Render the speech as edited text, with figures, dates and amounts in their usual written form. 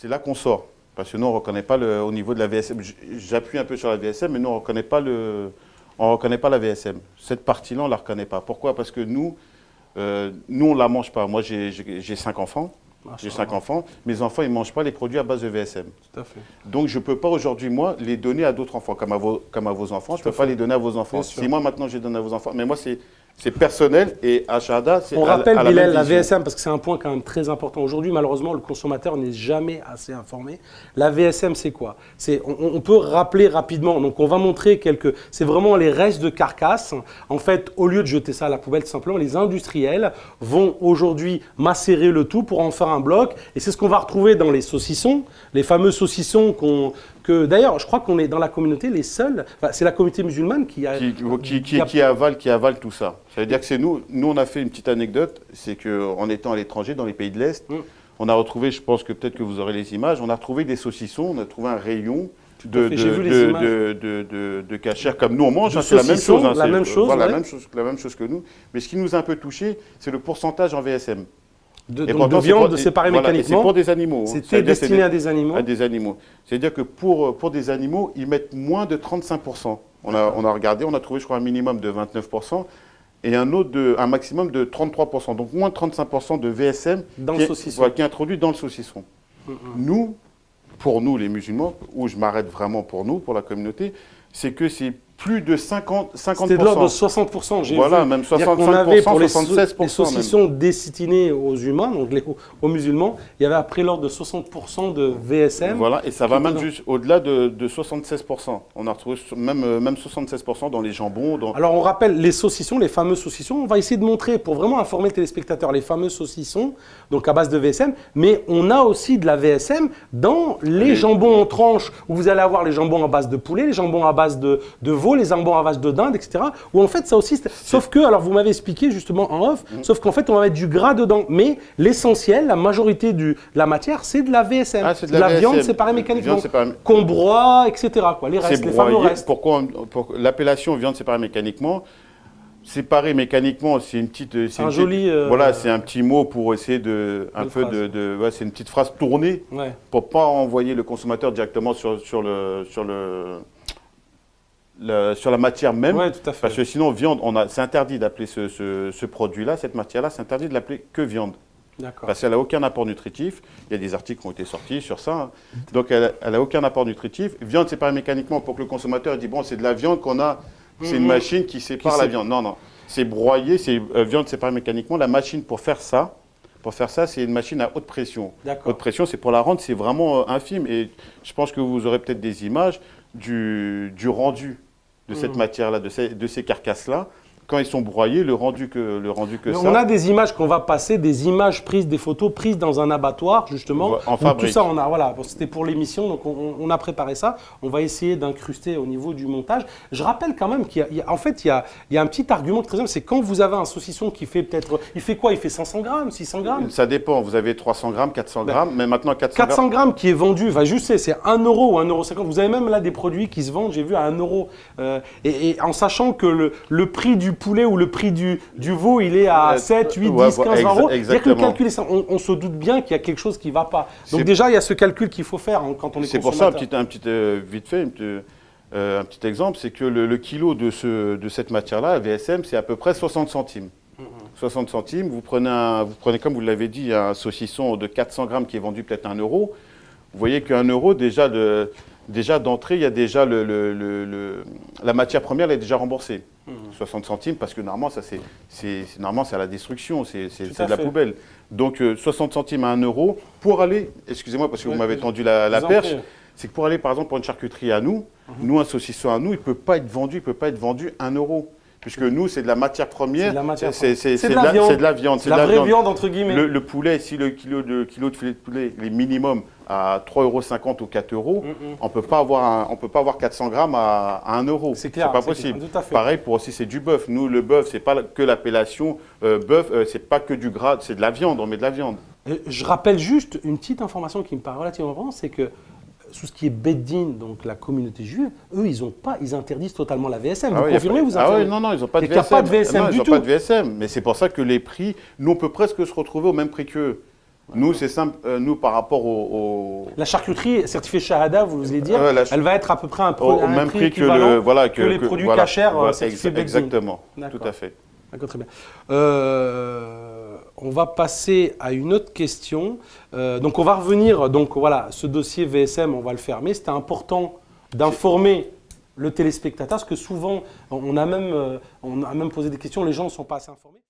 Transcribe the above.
c'est là qu'on sort. Parce que nous, on ne reconnaît pas au niveau de la VSM. J'appuie un peu sur la VSM, mais nous, on ne reconnaît pas la VSM. Cette partie-là, on ne la reconnaît pas. Pourquoi? Parce que nous, on ne la mange pas. Moi, j'ai 5 enfants. J'ai 5 enfants. Mes enfants, ils ne mangent pas les produits à base de VSM. Tout à fait. Donc, je ne peux pas aujourd'hui, moi, les donner à d'autres enfants. Comme à vos enfants, je ne peux pas les donner à vos enfants. Si moi, maintenant, je les donne à vos enfants. Mais moi, c'est personnel et à Shahada, c'est on rappelle, Bilal, la VSM, parce que c'est un point quand même très important. Aujourd'hui, malheureusement, le consommateur n'est jamais assez informé. La VSM, c'est quoi? On peut rappeler rapidement. Donc, on va montrer quelques... C'est vraiment les restes de carcasse. En fait, au lieu de jeter ça à la poubelle, tout simplement, les industriels vont aujourd'hui macérer le tout pour en faire un bloc. Et c'est ce qu'on va retrouver dans les saucissons, les fameux saucissons d'ailleurs, je crois qu'on est dans la communauté les seuls. Enfin, c'est la communauté musulmane qui avale tout ça. Ça veut dire que c'est nous. Nous, on a fait une petite anecdote. C'est qu'en étant à l'étranger, dans les pays de l'Est, on a retrouvé, je pense que peut-être que vous aurez les images, on a retrouvé des saucissons, on a trouvé un rayon de cachère comme nous on mange. C'est la même chose. La même chose, voilà, la même chose que nous. Mais ce qui nous a un peu touché, c'est le pourcentage en VSM. De viande séparée mécaniquement. C'est pour des animaux. C'était destiné à des animaux. À des animaux. C'est-à-dire que pour des animaux, ils mettent moins de 35%. On a regardé, on a trouvé, je crois, un minimum de 29% et un maximum de 33%. Donc moins de 35% de VSM qui est introduit dans le saucisson. Nous, pour nous les musulmans, où je m'arrête vraiment pour nous, pour la communauté, c'est que c'est plus de 50%. C'était de l'ordre de 60%. Voilà, même 65%, on avait pour 76%. Les saucissons destinés aux humains, donc aux musulmans, il y avait après l'ordre de 60% de VSM. Voilà, et ça va même juste au-delà de 76%. On a retrouvé même 76% dans les jambons. Alors on rappelle les saucissons, les fameux saucissons. On va essayer de montrer, pour vraiment informer le téléspectateur, les fameux saucissons, donc à base de VSM. Mais on a aussi de la VSM dans les jambons en tranches, où vous allez avoir les jambons à base de poulet, les jambons à base de veau, les jambons à base de dinde, etc. Où en fait, ça aussi, sauf que, alors vous m'avez expliqué justement en off, sauf qu'en fait, on va mettre du gras dedans. Mais l'essentiel, la majorité de la matière, c'est de la VSM. Ah, c'est de la VSM. Viande séparée mécaniquement. Qu'on broie, etc. Quoi. Les restes, les fameux restes. Pourquoi l'appellation viande séparée mécaniquement? Séparé mécaniquement, c'est une petite. Voilà, c'est un petit mot pour essayer c'est une petite phrase tournée pour pas envoyer le consommateur directement sur la matière même. Ouais, tout à fait. Parce que sinon, viande, c'est interdit d'appeler ce produit-là, cette matière-là, c'est interdit de l'appeler que viande. Parce qu'elle n'a aucun apport nutritif. Il y a des articles qui ont été sortis sur ça. Donc, elle n'a aucun apport nutritif. Viande séparée mécaniquement pour que le consommateur dise bon, c'est de la viande qu'on a. C'est une machine qui sépare la viande. Non, non. C'est broyé, c'est viande séparée mécaniquement. La machine pour faire ça, c'est une machine à haute pression. Haute pression, c'est pour la rendre, c'est vraiment infime. Et je pense que vous aurez peut-être des images du rendu de cette matière-là, de ces carcasses-là. Quand ils sont broyés, le rendu que ça. On a des images qu'on va passer, des images prises, des photos prises dans un abattoir, justement. En fabrique. Tout ça, voilà, c'était pour l'émission, donc on a préparé ça. On va essayer d'incruster au niveau du montage. Je rappelle quand même qu'il y a un petit argument très simple, c'est quand vous avez un saucisson qui fait peut-être, il fait quoi? Il fait 500 grammes, 600 grammes? Ça dépend, vous avez 300 grammes, 400 grammes, mais maintenant 400 grammes qui est vendu, c'est 1 euro ou 1,50 €. Vous avez même là des produits qui se vendent, j'ai vu à 1 euro. Et en sachant que le prix du poulet ou le prix du veau, il est à 7, 8, 10, 15 euros. Il y a que le calcul est ça. On se doute bien qu'il y a quelque chose qui ne va pas. Donc déjà, il y a ce calcul qu'il faut faire quand on est consommateur. C'est pour ça, vite fait, un petit exemple, c'est que le kilo de cette matière-là, VSM, c'est à peu près 60 centimes. 60 centimes, vous prenez, comme vous l'avez dit, un saucisson de 400 grammes qui est vendu peut-être 1 euro. Vous voyez qu'un euro, déjà d'entrée, il y a déjà la matière première, elle est déjà remboursée. 60 centimes, parce que normalement, c'est à la destruction, c'est de la poubelle. Donc 60 centimes à 1 euro pour aller, excusez-moi parce que vous m'avez tendu la perche, c'est que pour aller par exemple pour une charcuterie à nous, un saucisson à nous, il ne peut pas être vendu 1 euro. Puisque nous, c'est de la matière première, c'est de la viande. C'est la vraie viande, entre guillemets. Le poulet, si le kilo de filet de poulet est minimum à 3,50 € ou 4 €, on ne peut pas avoir 400 grammes à 1 euro. C'est clair. C'est pas possible. Tout à fait. Pareil pour aussi, c'est du bœuf. Nous, le bœuf, c'est pas que l'appellation bœuf, c'est pas que du gras, c'est de la viande, on met de la viande. Je rappelle juste une petite information qui me paraît relativement importante, c'est que tout ce qui est Beddin, donc la communauté juive, eux, ils interdisent totalement la VSM. Vous confirmez, vous interdisez? Non, ils n'ont pas de VSM. Il n'y a pas de VSM du tout. Ils n'ont pas de VSM, mais c'est pour ça que les prix, nous, on peut presque se retrouver au même prix qu'eux. Nous, c'est simple. Nous, par rapport au… La charcuterie certifiée Shahada, vous voulez dire, elle va être à peu près au même prix que les produits cachers certifiés Black Zine. Exactement, tout à fait. D'accord, très bien. On va passer à une autre question. Donc, on va revenir. Donc, voilà, ce dossier VSM, on va le fermer. C'était important d'informer le téléspectateur, parce que souvent, on a même posé des questions, les gens ne sont pas assez informés.